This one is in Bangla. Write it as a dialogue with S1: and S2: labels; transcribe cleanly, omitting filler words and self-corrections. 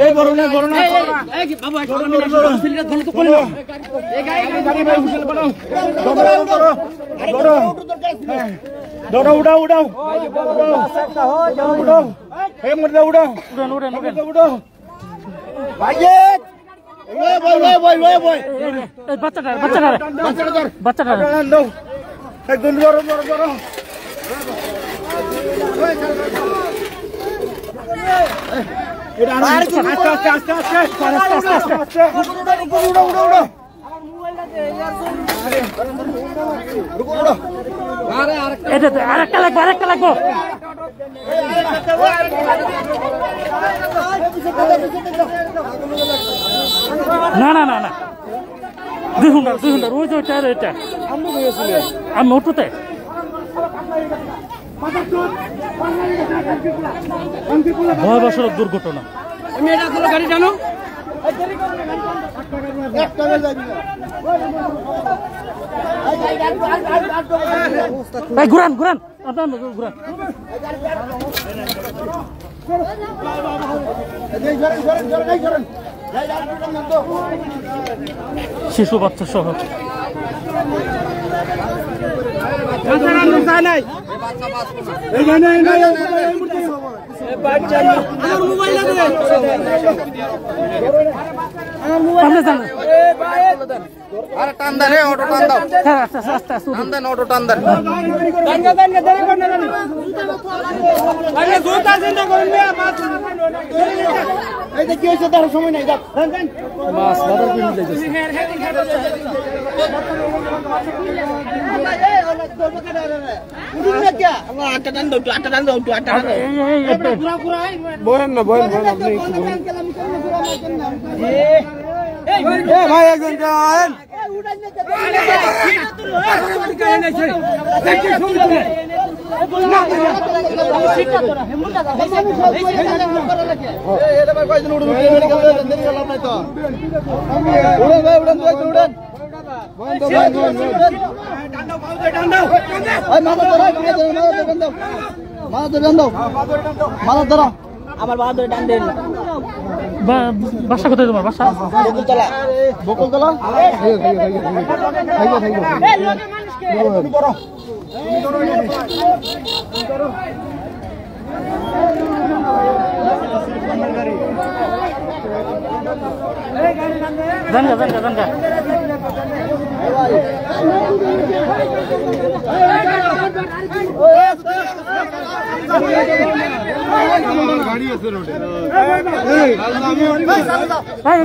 S1: এই বড় না এই বাবা সিলিটা ধরে তো কোলে এই গাড়ি ভাই হুসেল বানাও দৌড়ো উড়াও এই মরদা উড়াও উড়ান ভাইয়ে ওই বাচ্চাটা দাও একদম বড় এটা আস্তে উড়ো আরেকটা লাগবো না 2 ঘন্টা ওই যে এটা আমি অটোতে ভয়াবহ সড়ক দুর্ঘটনা আমি এটা কোনো গাড়ি জানো ঘুরান শিশু বাচ্চা সহ সময় নাই ভাই একজন আমার বাহাদুর ডান দেন বাসা কোথায় তোমার বাসা বকুলতলা জানগা গাড়ি আছে রোডে ভাই